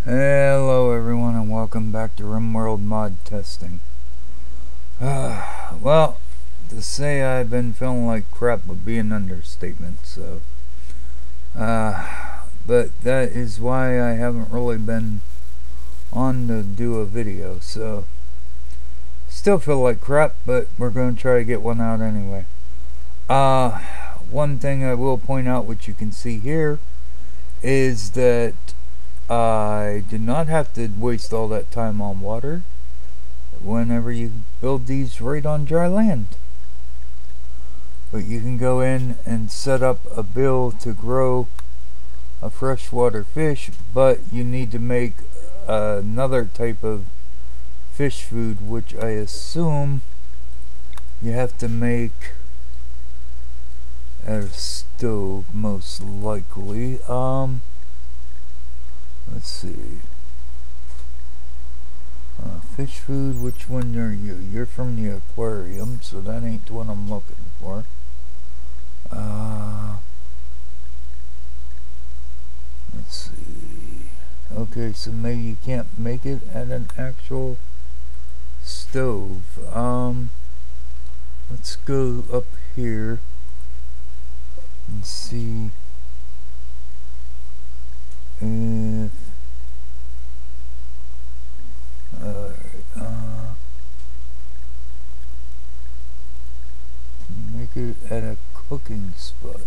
Hello everyone and welcome back to RimWorld mod testing. Well, to say I've been feeling like crap would be an understatement, so but that is why I haven't really been on to do a video, so still feel like crap, but we're going to try to get one out anyway. One thing I will point out, which you can see here, is that I did not have to waste all that time on water whenever you build these right on dry land. But you can go in and set up a bill to grow a freshwater fish, but you need to make another type of fish food, which I assume you have to make at a stove, most likely. Let's see. Fish food, which one are you? You're from the aquarium, so that ain't what I'm looking for. Let's see. Okay, so maybe you can't make it at an actual stove. Let's go up here and see if make it at a cooking spot.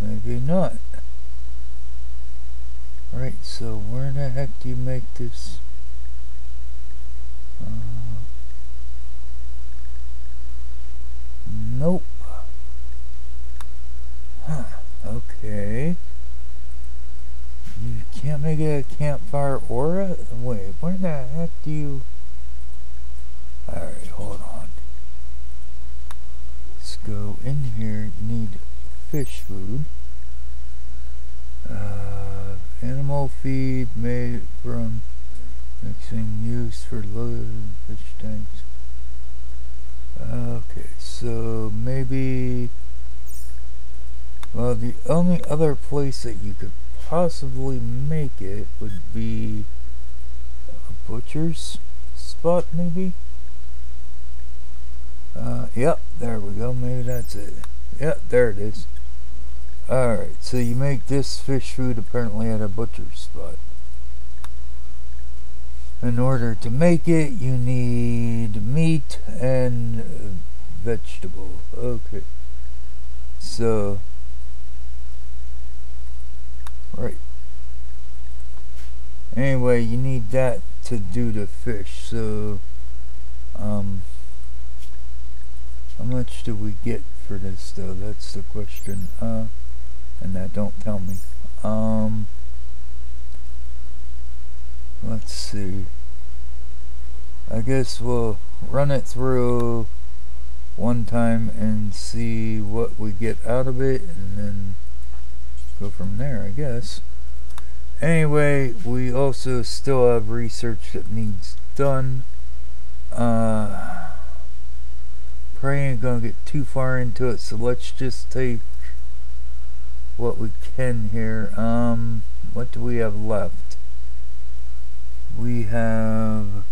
Maybe not. Right, so where the heck do you make this? Nope. Okay. You can't make it a campfire or a... Wait, where the heck do you... Alright, hold on. Let's go in here. You need fish food. Animal feed made from mixing used for loaded fish tanks. Okay, so maybe... Well, the only other place that you could possibly make it would be a butcher's spot, maybe? Yep, there we go, maybe that's it. Yep, there it is. Alright, so you make this fish food apparently at a butcher's spot. In order to make it, you need meat and vegetable. Okay. So, right. Anyway, you need that to do the fish. So, how much do we get for this though? That's the question. And that don't tell me. Let's see. I guess we'll run it through one time and see what we get out of it, and then go from there, I guess. Anyway, we also still have research that needs done. Probably ain't gonna get too far into it, so let's just take what we can here. What do we have left? We have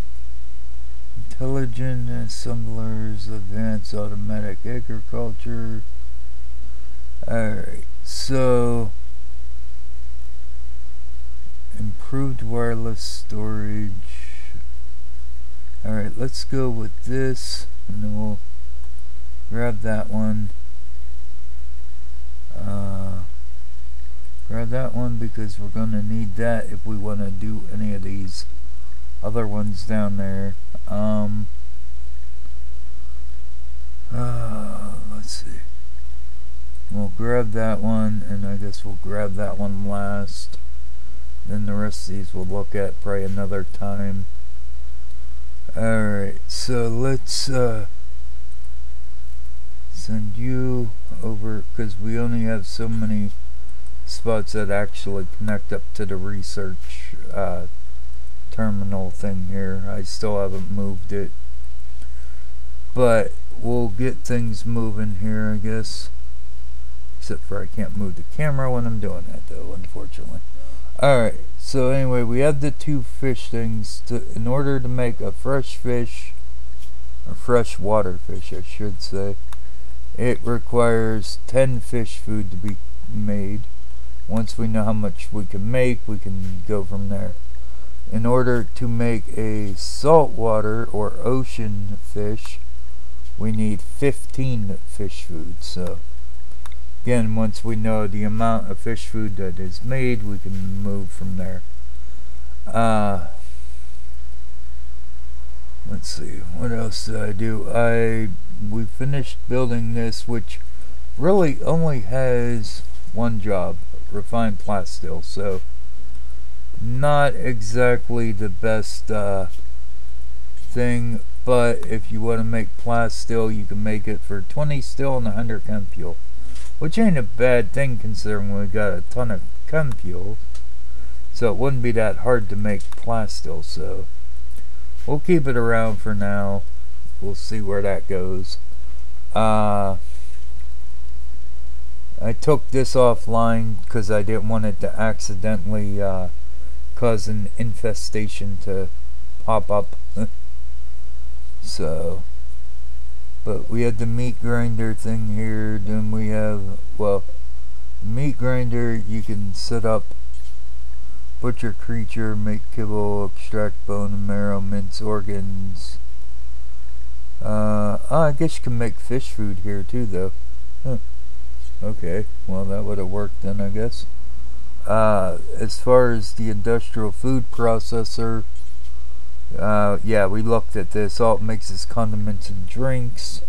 intelligent assemblers, advanced automatic agriculture. Alright, so improved wireless storage. Alright, let's go with this, and then we'll grab that one. Grab that one because we're going to need that if we want to do any of these other ones down there. Let's see. We'll grab that one, and I guess we'll grab that one last. Then the rest of these we'll look at probably another time. Alright, so let's send you over, because we only have so many spots that actually connect up to the research terminal thing here. I still haven't moved it. But we'll get things moving here, I guess. Except for I can't move the camera when I'm doing that, though, unfortunately. Alright, so anyway, we have the 2 fish things. In order to make a fresh fish, or freshwater fish, I should say, it requires 10 fish food to be made. Once we know how much we can make, we can go from there. In order to make a saltwater or ocean fish, we need 15 fish food. So again, once we know the amount of fish food that is made, we can move from there. Let's see, what else did I do? We finished building this, which really only has one job: refine plasteel. So not exactly the best thing, but if you want to make plasteel, you can make it for 20 steel and 100 chem fuel, which ain't a bad thing considering we got a ton of chem fuel. So it wouldn't be that hard to make plasteel. So we'll keep it around for now. We'll see where that goes. I took this offline because I didn't want it to accidentally cause an infestation to pop up. So, but we had the meat grinder thing here. Then we have, well, meat grinder, you can set up butcher creature, make kibble, extract bone and marrow, mince organs. I guess you can make fish food here too, though. Okay, well that would have worked then, I guess. As far as the industrial food processor, yeah, we looked at this. All it makes is condiments and drinks.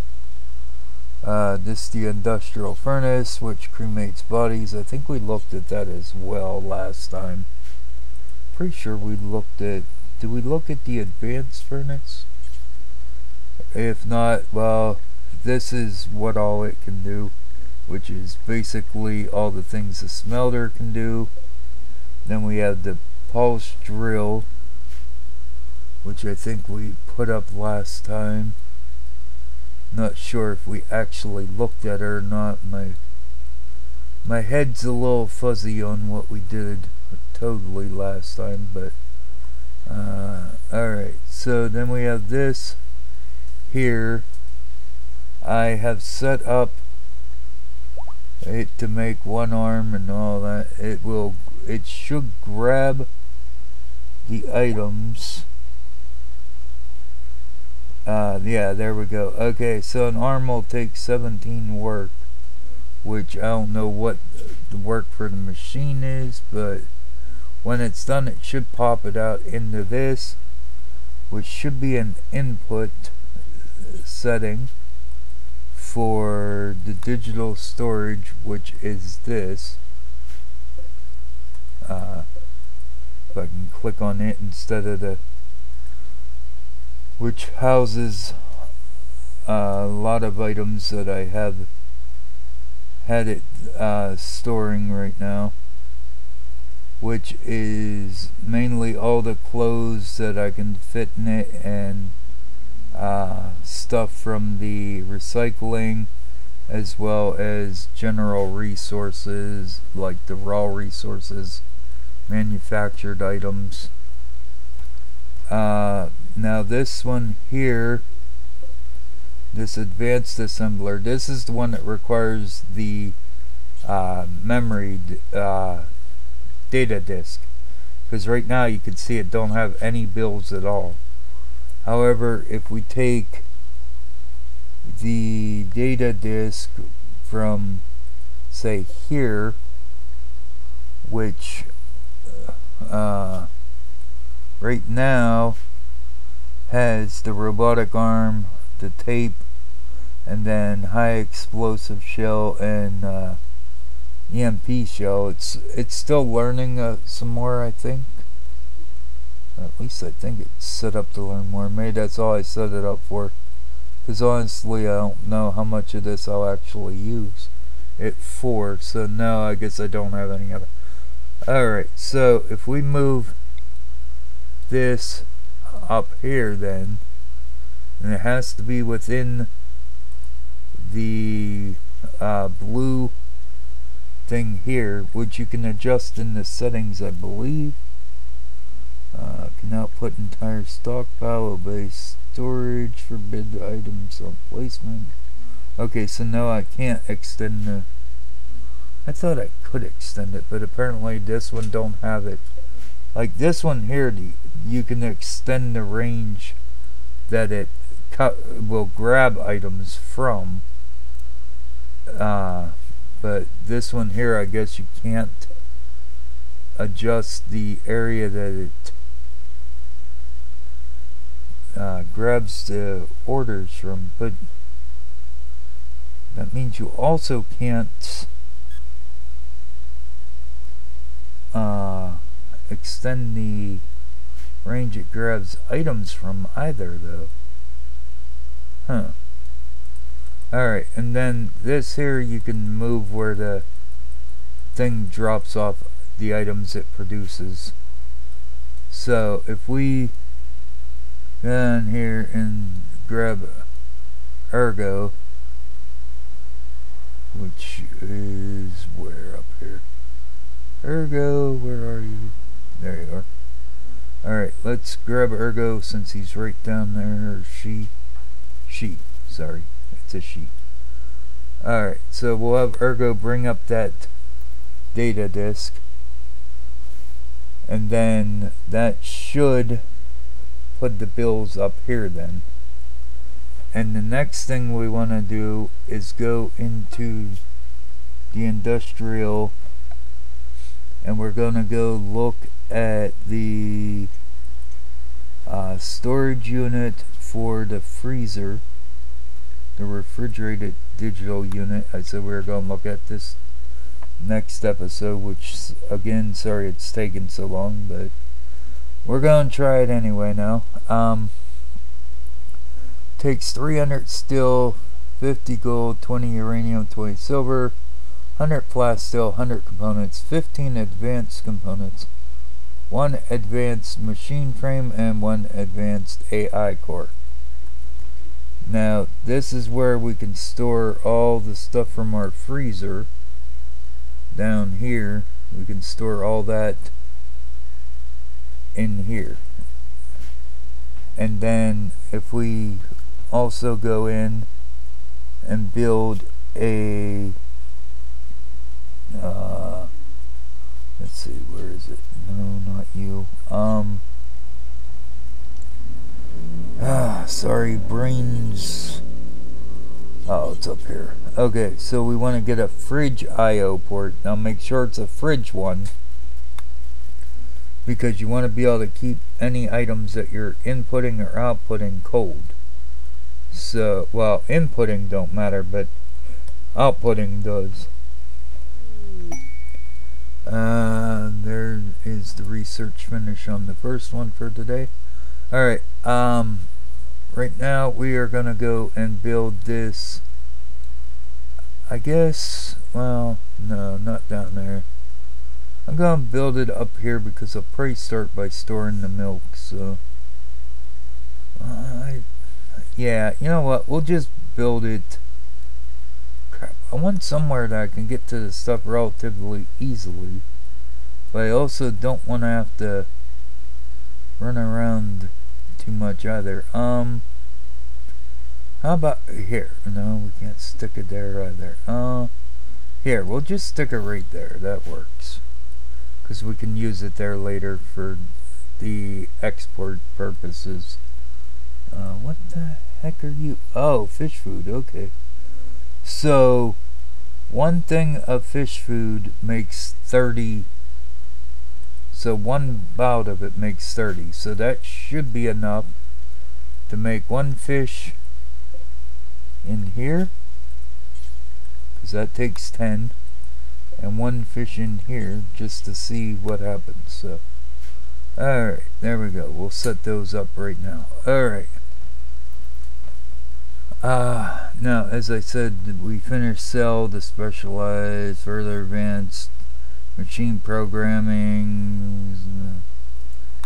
This is the industrial furnace, which cremates bodies. I think we looked at that as well last time. Pretty sure we looked at, did we look at the advanced furnace? If not, well, this is what all it can do, which is basically all the things the smelter can do. Then we have the pulse drill, which I think we put up last time. Not sure if we actually looked at it or not. My head's a little fuzzy on what we did totally last time, but alright, so then we have this here. I have set up it to make one arm and all that. It should grab the items. Yeah, there we go. Okay, so an arm will take 17 work, which I don't know what the work for the machine is, but when it's done, it should pop it out into this, which should be an input setting for the digital storage, which is this. If I can click on it instead of the, which houses a lot of items that I have had it storing right now, which is mainly all the clothes that I can fit in it, and stuff from the recycling, as well as general resources like the raw resources, manufactured items. Now this one here, this advanced assembler, this is the one that requires the memory data disk, because right now you can see it don't have any builds at all. However, if we take the data disk from, say, here, which right now has the robotic arm, the tape, and then high explosive shell and EMP shell. It's still learning some more, I think. At least I think it's set up to learn more. Maybe that's all I set it up for, because honestly I don't know how much of this I'll actually use it for. So no, I guess I don't have any of it. Alright, so if we move this up here then, and it has to be within the blue thing here, which you can adjust in the settings, I believe. Can output entire stockpile, obey storage, forbid items on placement. Okay, so no, I can't extend the... I thought I could extend it, but apparently this one don't have it. Like this one here, you can extend the range that it will grab items from. But this one here, I guess you can't adjust the area that it grabs the orders from. But that means you also can't extend the range it grabs items from either, though. Huh. Alright, and then this here you can move where the thing drops off the items it produces. So if we go down here and grab Ergo, which is where up here? Ergo, where are you? There you are. Alright, let's grab Ergo since he's right down there. Or she, sorry. It's a she. Alright, so we'll have Ergo bring up that data disk. And then that should put the bills up here then. And the next thing we want to do is go into the industrial, and we're going to go look at the storage unit for the freezer, the refrigerated digital unit. I said we were going to look at this next episode, which again, sorry it's taken so long, but we're going to try it anyway now. Takes 300 steel, 50 gold, 20 uranium, 20 silver, 100 flat steel, 100 components, 15 advanced components, 1 advanced machine frame, and 1 advanced AI core. Now this is where we can store all the stuff from our freezer. Down here we can store all that in here. And then if we also go in and build a let's see, where is it? No, not you. Sorry, brains. Oh, it's up here. Okay, so we want to get a fridge IO port. Now make sure it's a fridge one, because you want to be able to keep any items that you're inputting or outputting cold. So, well, inputting don't matter, but outputting does. There is the research finish on the first one for today. Alright, right now we are gonna go and build this, I guess, well, no, not down there. I'm gonna build it up here because I'll probably start by storing the milk, so yeah, you know what, we'll just build it. Crap, I want somewhere that I can get to the stuff relatively easily, but I also don't want to have to run around too much either. How about here? No, we can't stick it there either. Here, we'll just stick it right there. That works, because we can use it there later for the export purposes. What the heck are you? Oh, fish food. Okay. So, one thing of fish food makes 30. So one bout of it makes 30. So that should be enough to make one fish in here, because that takes 10, and one fish in here just to see what happens. So, alright, there we go. We'll set those up right now. Alright. Now, as I said, we finished cell, the specialized, further advanced, machine programming.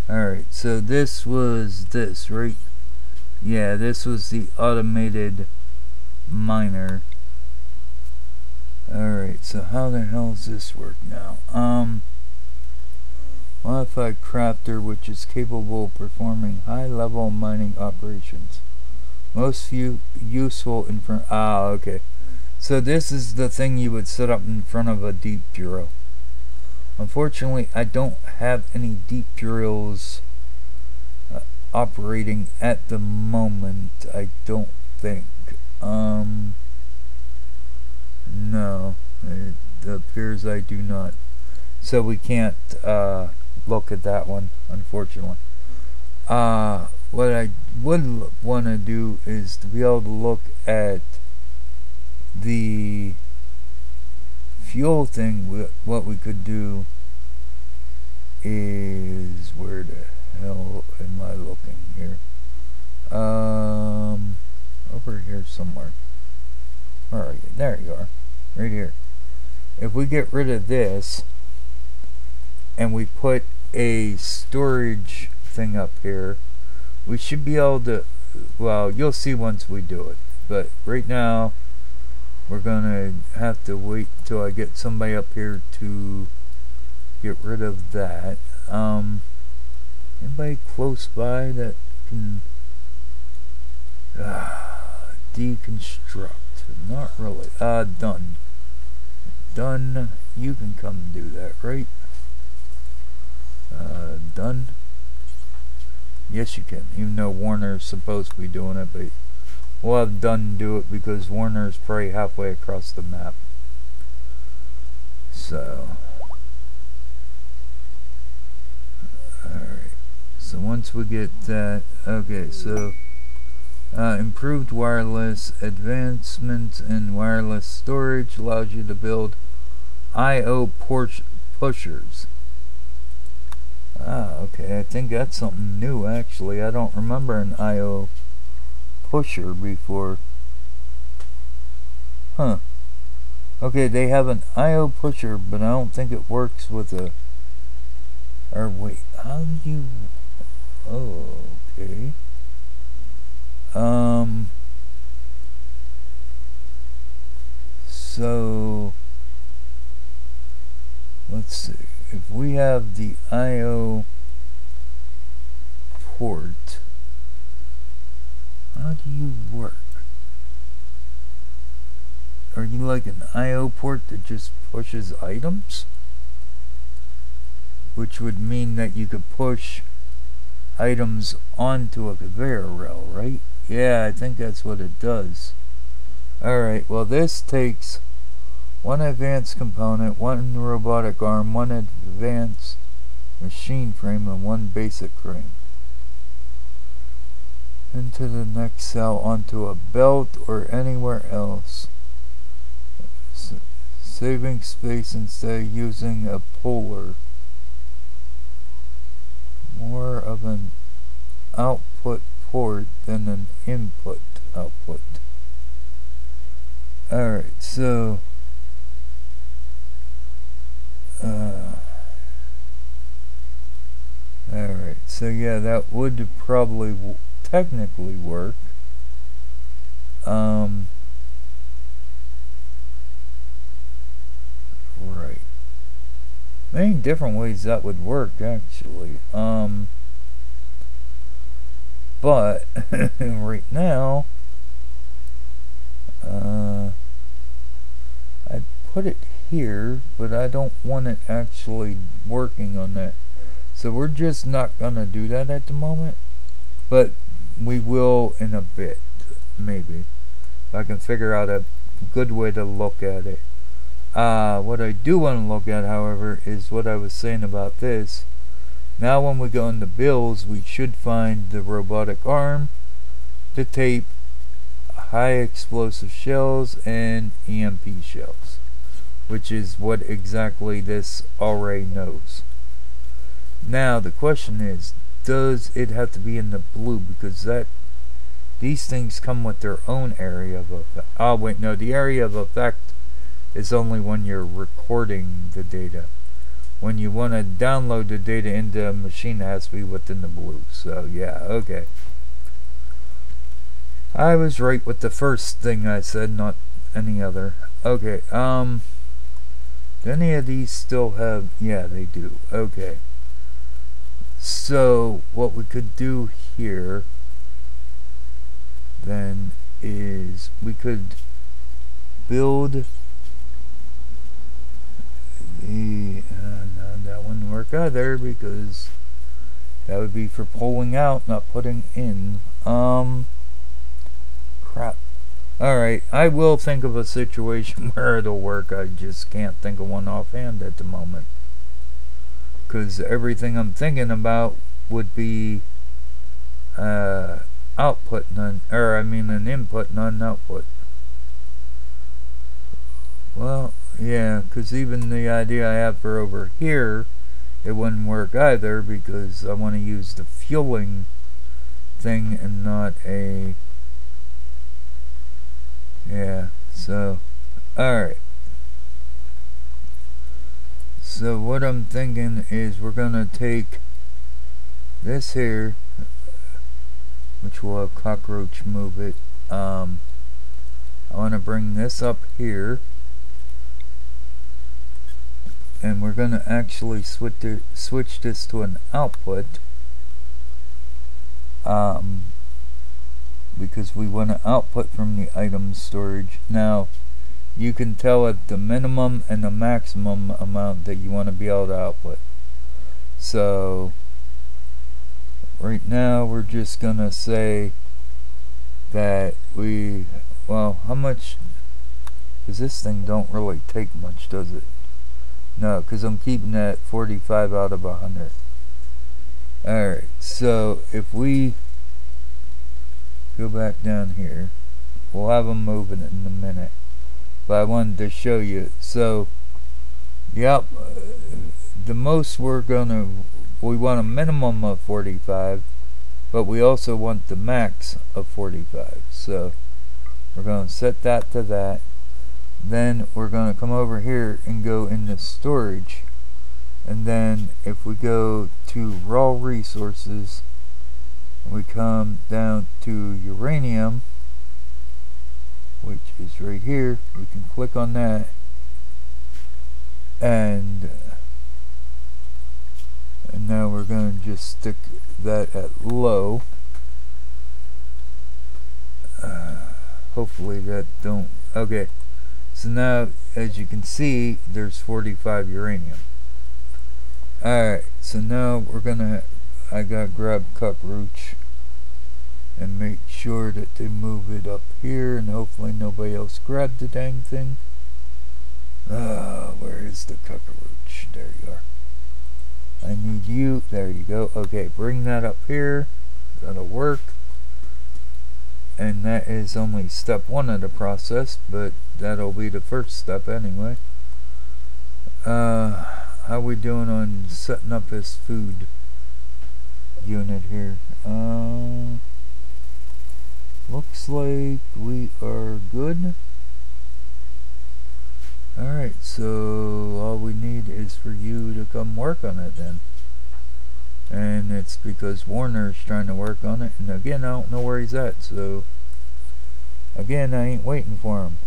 Alright, so this was this, right? Yeah, this was the automated miner. so how the hell does this work now? Modified crafter, which is capable of performing high-level mining operations. Most useful in front. Ah, okay. So this is the thing you would set up in front of a deep drill. Unfortunately, I don't have any deep drills operating at the moment. I don't think. No, it appears I do not. So we can't look at that one, unfortunately. What I would want to do is to be able to look at the fuel thing. What we could do is, where the hell am I looking here? Over here somewhere. Where are you? There you are. Right here. If we get rid of this and we put a storage thing up here, we should be able to, well, you'll see once we do it, but right now we're gonna have to wait till I get somebody up here to get rid of that. Anybody close by that can deconstruct? Not really. Done. Done. You can come and do that, right? Done. Yes, you can. Even though Warner's supposed to be doing it, but we'll have Done do it because Warner's probably halfway across the map. So, alright. So once we get that, okay, so improved wireless advancements in wireless storage allows you to build I/O pushers. Ah, okay, I think that's something new actually. I don't remember an I/O pusher before. Huh. Okay, they have an I/O pusher, but I don't think it works with a... Or wait, how do you... Oh, okay. So let's see. If we have the I/O port, how do you work? Are you like an I/O port that just pushes items? Which would mean that you could push items onto a conveyor rail, right? Yeah, I think that's what it does. Alright, well this takes one advanced component, one robotic arm, one advanced machine frame, and one basic crane. Into the next cell onto a belt or anywhere else. Saving space instead of using a puller. More of an output port than an input output. Alright, so alright, so yeah, that would probably technically work. Right. Many different ways that would work actually. But right now I'd put it here, but I don't want it actually working on that. So we're just not gonna do that at the moment, but we will in a bit, maybe. If I can figure out a good way to look at it. What I do want to look at, however, is what I was saying about this. Now when we go into builds, we should find the robotic arm, the tape, high explosive shells, and EMP shells, which is what exactly this array knows. Now the question is, does it have to be in the blue? Because these things come with their own area of effect. Oh wait, no, the area of effect is only when you're recording the data. When you want to download the data into a machine, it has to be within the blue. So yeah, okay. I was right with the first thing I said, not any other. Okay, Do any of these still have... Yeah, they do. Okay. So, what we could do here then is we could build the... no, that wouldn't work either because that would be for pulling out, not putting in. Crap. Alright, I will think of a situation where it'll work. I just can't think of one offhand at the moment. Because everything I'm thinking about would be output, none, or I mean an input, not an output. Well, yeah, because even the idea I have for over here, it wouldn't work either because I want to use the fueling thing and not a... Yeah, so, alright. So what I'm thinking is we're going to take this here, which will have cockroach move it. I want to bring this up here. And we're going to actually switch this to an output. Because we want to output from the item storage. Now, you can tell it the minimum and the maximum amount that you want to be able to output. So, right now we're just going to say that we, well, how much, because this thing don't really take much, does it? No, because I'm keeping that 45 out of 100. Alright, so if we go back down here, we'll have them moving in a minute, but I wanted to show you. So yep, the most we want a minimum of 45, but we also want the max of 45. So we're going to set that to that. Then we're going to come over here and go into storage, and then if we go to raw resources, we come down to uranium, which is right here. We can click on that, and now we're going to just stick that at low. Hopefully that don't... Okay, so now as you can see there's 45 uranium. Alright, so now we're gonna... I gotta grab cockroach and make sure that they move it up here, and hopefully nobody else grabbed the dang thing. Where is the cockroach? There you are. I need you. There you go. Okay, bring that up here. That'll work. And that is only step 1 of the process, but that'll be the first step anyway. How we doing on setting up this food unit here? Looks like we are good. Alright, so all we need is for you to come work on it then. And it's because Warner's trying to work on it, and again I don't know where he's at, so again I ain't waiting for him.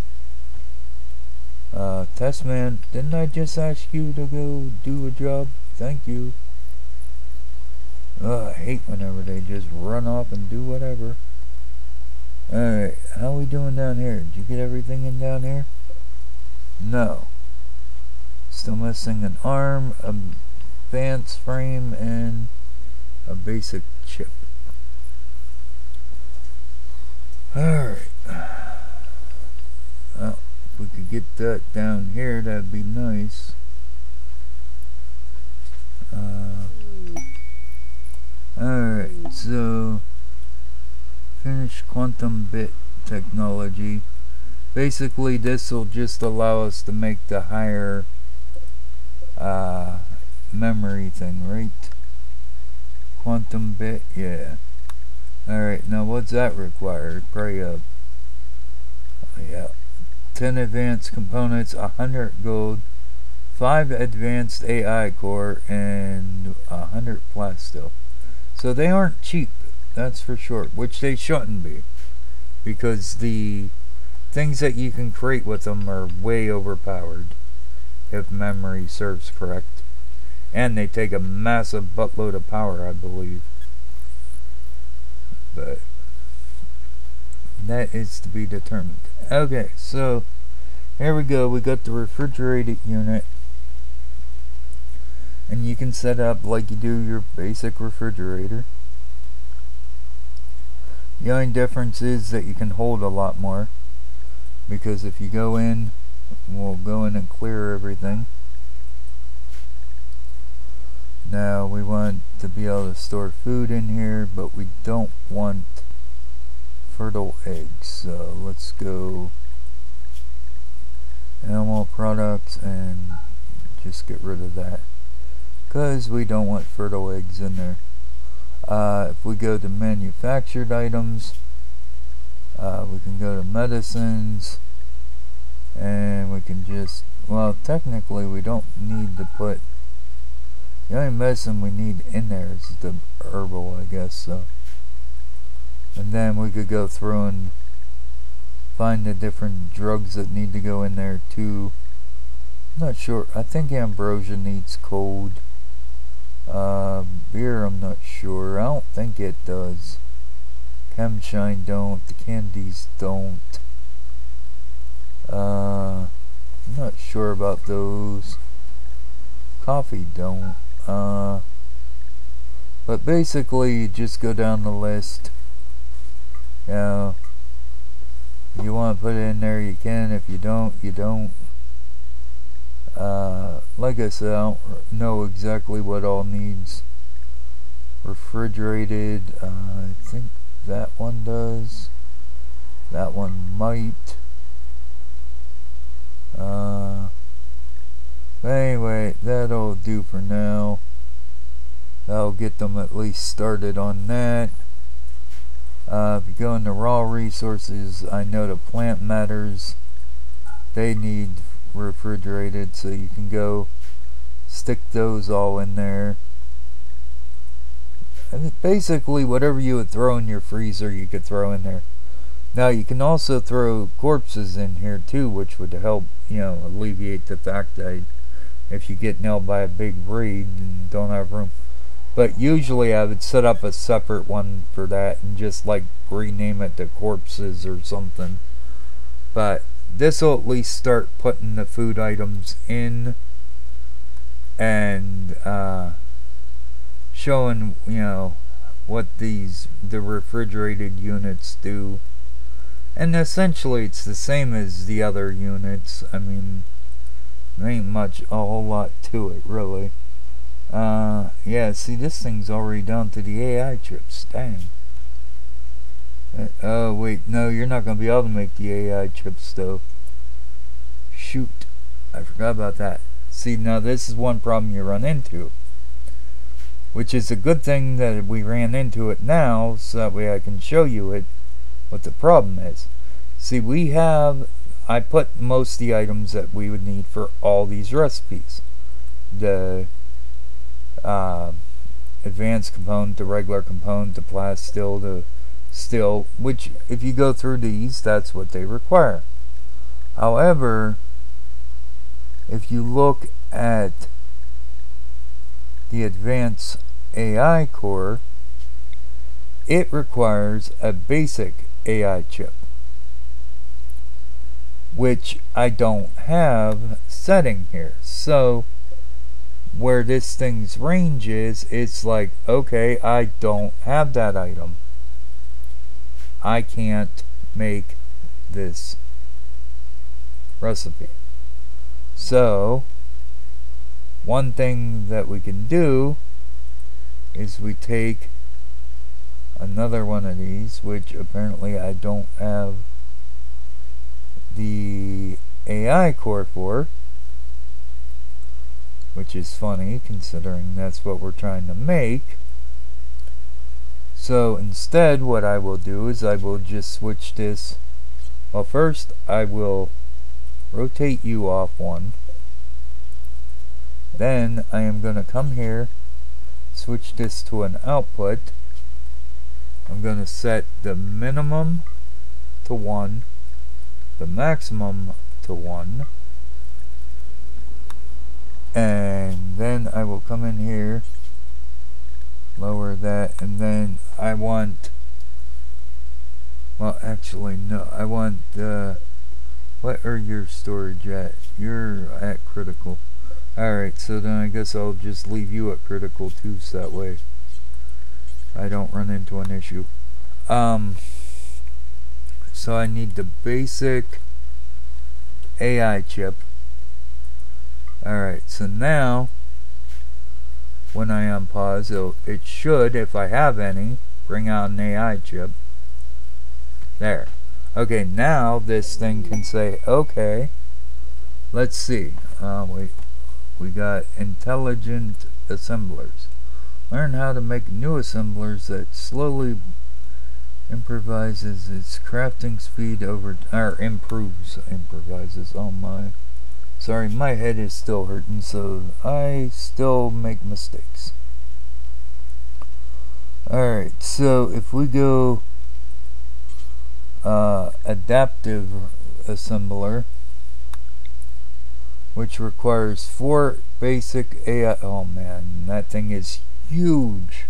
Testman, didn't I just ask you to go do a job? Thank you. I hate whenever they just run off and do whatever. Alright, how we doing down here? Did you get everything in down here? No. Still missing an arm, a advanced frame, and a basic chip. Alright. Well, if we could get that down here, that'd be nice. Alright, so finish quantum bit technology. Basically this will just allow us to make the higher memory thing, right? Quantum bit, yeah. Alright, now what's that require? Probably yeah, 10 advanced components, 100 gold, 5 advanced AI core, and 100 plasteel. So they aren't cheap, that's for sure, which they shouldn't be, because the things that you can create with them are way overpowered. if memory serves correct. And they take a massive buttload of power, I believe. But that is to be determined. Okay, so here we go. We got the refrigerated unit. And you can set up like you do your basic refrigerator. The only difference is that you can hold a lot more. Because if you go in, we'll go in and clear everything. Now we want to be able to store food in here, but we don't want fertile eggs. So let's go animal products and just get rid of that, because we don't want fertile eggs in there. If we go to manufactured items, we can go to medicines, and we can just, well, technically we don't need to put, the only medicine we need in there is the herbal, I guess. So, and then we could go through and find the different drugs that need to go in there too. I'm not sure. I think ambrosia needs cold. Beer, I'm not sure. I don't think it does. Chemshine don't. The candies don't. I'm not sure about those. Coffee don't. But basically, you just go down the list. You know, if you want to put it in there, you can. If you don't, you don't. Like I said, I don't know exactly what all needs refrigerated. I think that one does. That one might. But anyway, that'll do for now. That'll get them at least started on that. If you go into raw resources, I know the plant matters, they need refrigerated, so you can go stick those all in there. And basically whatever you would throw in your freezer, you could throw in there. Now you can also throw corpses in here too, which would help, you know, alleviate the fact that if you get nailed by a big raid and don't have room. But usually I would set up a separate one for that and just like rename it to corpses or something. But this will at least start putting the food items in and showing, you know, what the refrigerated units do. And essentially it's the same as the other units. I mean, there ain't much, a whole lot to it really. Yeah, see, this thing's already down to the AI chips. Dang. Oh wait, no, you're not gonna be able to make the AI chips though. Shoot, I forgot about that. See, now this is one problem you run into, which is a good thing that we ran into it now, so that way I can show you it, what the problem is. See, I put most of the items that we would need for all these recipes. The advanced component, the regular component, the plasteel, the steel, which if you go through these, that's what they require. However, if you look at the advanced AI core, it requires a basic AI chip, which I don't have setting here. So where this thing's range is, it's like, okay, I don't have that item, I can't make this recipe. So one thing that we can do is we take another one of these, which apparently I don't have the AI core for, which is funny considering that's what we're trying to make. So instead what I will do is I will just switch this. Well, first I will rotate you off one. Then I am going to come here, switch this to an output. I'm going to set the minimum to 1, the maximum to 1, And then I will come in here, lower that, and then I want, well, actually no, I want what are your storage at? You're at critical. Alright, so then I guess I'll just leave you at critical too, so that way I don't run into an issue. So I need the basic AI chip. Alright, so now when I unpause, it should, if I have any, bring out an AI chip. There. Okay, now this thing can say, okay, let's see. We got intelligent assemblers. Learn how to make new assemblers that slowly improvises its crafting speed improvises. Oh my. Sorry, my head is still hurting, so I still make mistakes. Alright, so if we go adaptive assembler, which requires 4 basic AI. Oh man, that thing is huge.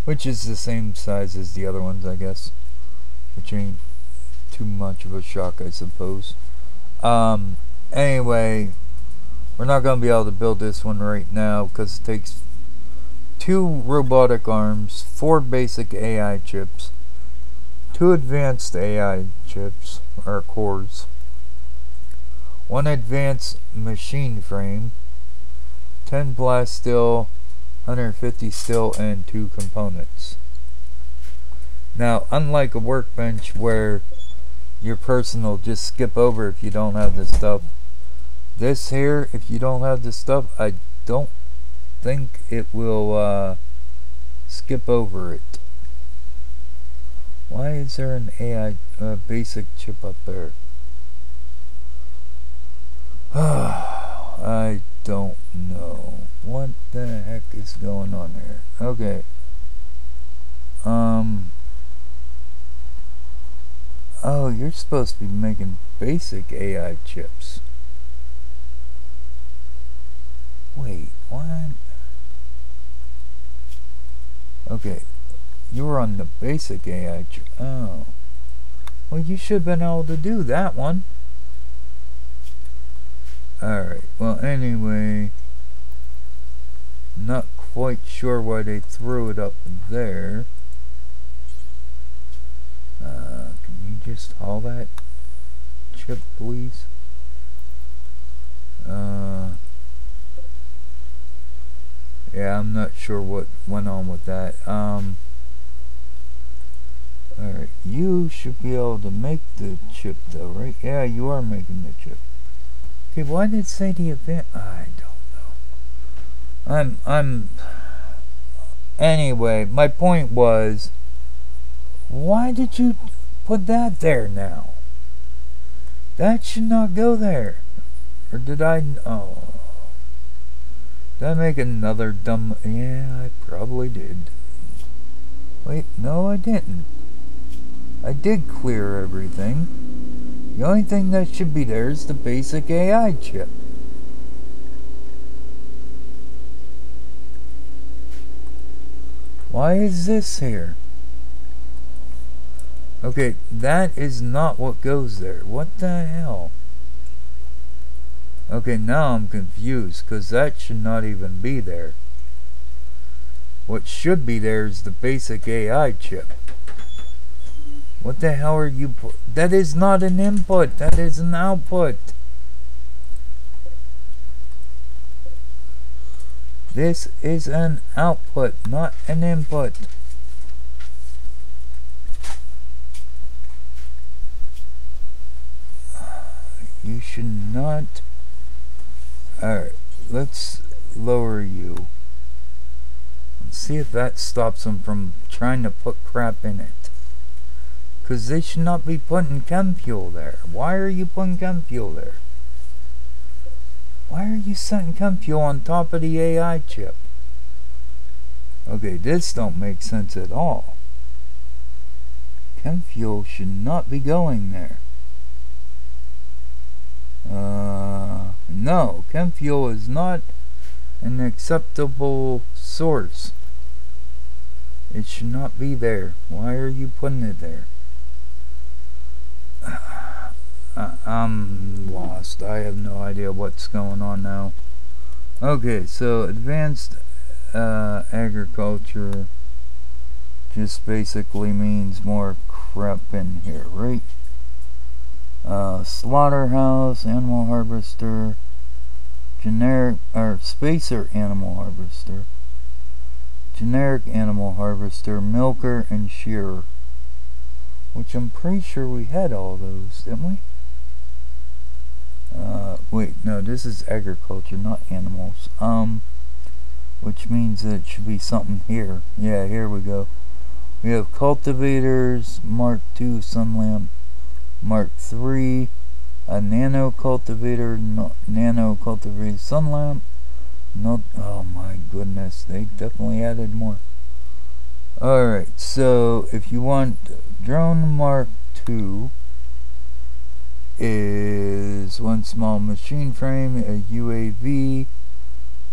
Which is the same size as the other ones, I guess. Which ain't too much of a shock, I suppose. Anyway, we're not going to be able to build this one right now because it takes 2 robotic arms, 4 basic AI chips, 2 advanced AI chips, or cores, 1 advanced machine frame, 10 blast steel, 150 steel, and 2 components. Now, unlike a workbench where your person will just skip over if you don't have the stuff, this here, if you don't have the stuff, I don't think it will skip over it. Why is there an AI basic chip up there? I don't know. What the heck is going on here? Okay. Oh, you're supposed to be making basic AI chips. Wait, what? Okay. You were on the basic AI chip. Oh. Well, you should have been able to do that one. Alright, well, anyway. Not quite sure why they threw it up there. Can you just haul that chip, please? Yeah, I'm not sure what went on with that. Alright, you should be able to make the chip though, right? Yeah, you are making the chip. Okay, why did it say the event? I don't know. Anyway, my point was, why did you put that there now? That should not go there. Or did I? Oh. Did I make another dumb? Yeah, I probably did. Wait, no, I didn't. I did clear everything. The only thing that should be there is the basic AI chip. Why is this here? Okay, that is not what goes there. What the hell? Okay, now I'm confused, because that should not even be there. What should be there is the basic AI chip. What the hell are you that is not an input, that is an output. This is an output, not an input. You should not. Alright, let's lower you. Let's see if that stops them from trying to put crap in it. Because they should not be putting chem fuel there. Why are you putting chem fuel there? Why are you setting chem fuel on top of the AI chip? Okay, this don't make sense at all. Chem fuel should not be going there. No, No, chem fuel is not an acceptable source. It should not be there. Why are you putting it there? I'm lost. I have no idea what's going on now. Okay, so advanced agriculture just basically means more crap in here, right? Slaughterhouse, animal harvester, generic or spacer animal harvester, generic animal harvester, milker, and shearer. Which I'm pretty sure we had all those, didn't we? Wait, no, this is agriculture, not animals. Which means that it should be something here. Yeah, here we go. We have cultivators, Mark II, sun lamp, Mark III, a nano cultivator, nano cultivator, sun lamp. No, oh my goodness, they definitely added more. Alright, so if you want drone Mark II is one small machine frame, a UAV,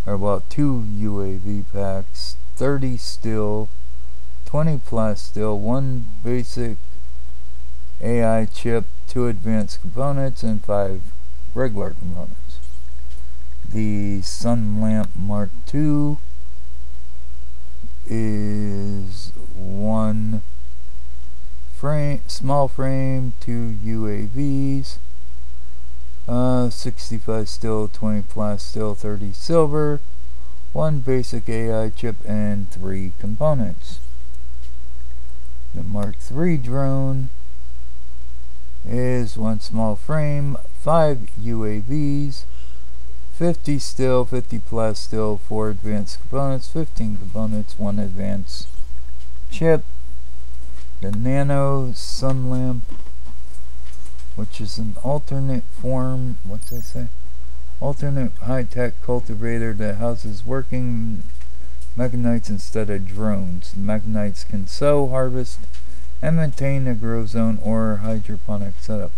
or about 2 UAV packs, 30 steel, 20 plasteel, 1 basic AI chip, 2 advanced components, and 5 regular components. The sun lamp Mark II is 1 frame, small frame, 2 UAVs, 65 steel, 20 plasteel, 30 silver, 1 basic AI chip, and 3 components. The Mark III drone is 1 small frame, 5 UAVs, 50 steel, 50 plasteel, 4 advanced components, 15 components, 1 advanced chip. The nano sun lamp, which is an alternate form, what's that say? Alternate high-tech cultivator that houses working mechanites instead of drones. Mechanites can sow, harvest, and maintain a grow zone or hydroponic setup.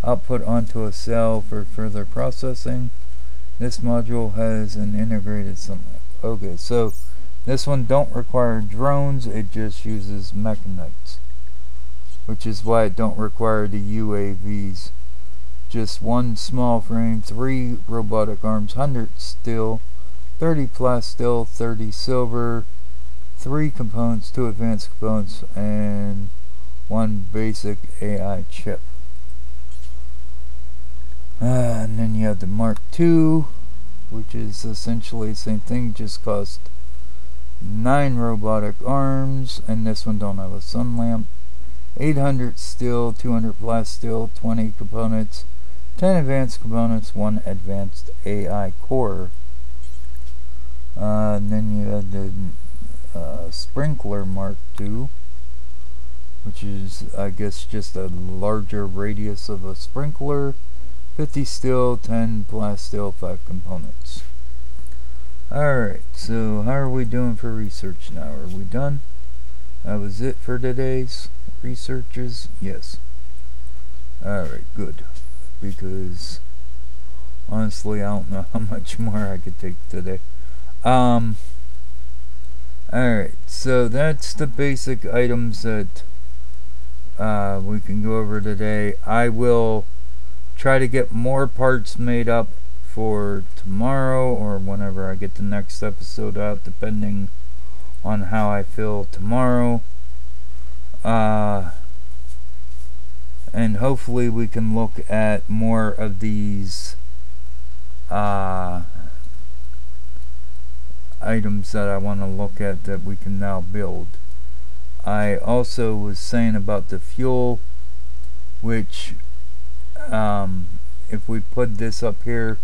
Output onto a cell for further processing. This module has an integrated sun lamp. Okay, so this one don't require drones, it just uses mechanites, which is why it don't require the UAVs. Just 1 small frame, 3 robotic arms, 100 steel, 30 plasteel, 30 silver, 3 components, 2 advanced components, and 1 basic AI chip. And then you have the Mark II, which is essentially the same thing, just cost 9 robotic arms, and this one don't have a sun lamp. 800 steel, 200 plasteel, 20 components, 10 advanced components, 1 advanced AI core. And then you have the sprinkler Mark II, which is, I guess, just a larger radius of a sprinkler. 50 steel, 10 plasteel, 5 components. Alright, so how are we doing for research now? Are we done? That was it for today's researches? Yes. Alright, good. Because honestly, I don't know how much more I could take today. Alright, so that's the basic items that we can go over today. I will try to get more parts made up for tomorrow or whenever I get the next episode out, depending on how I feel tomorrow. And hopefully we can look at more of these items that I want to look at that we can now build. I also was saying about the fuel, which if we put this up here,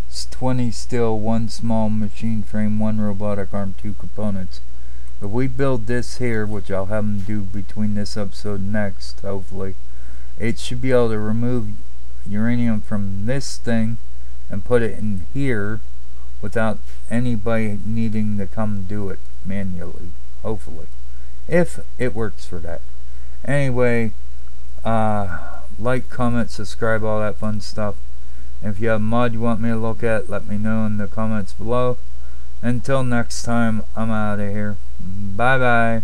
it's 20 steel, 1 small machine frame, 1 robotic arm, 2 components. If we build this here, which I'll have them do between this episode and next, hopefully, it should be able to remove uranium from this thing and put it in here without anybody needing to come do it manually, hopefully, if it works for that. Anyway, like, comment, subscribe, all that fun stuff, If you have a mod you want me to look at, let me know in the comments below. Until next time, I'm out of here. Bye bye.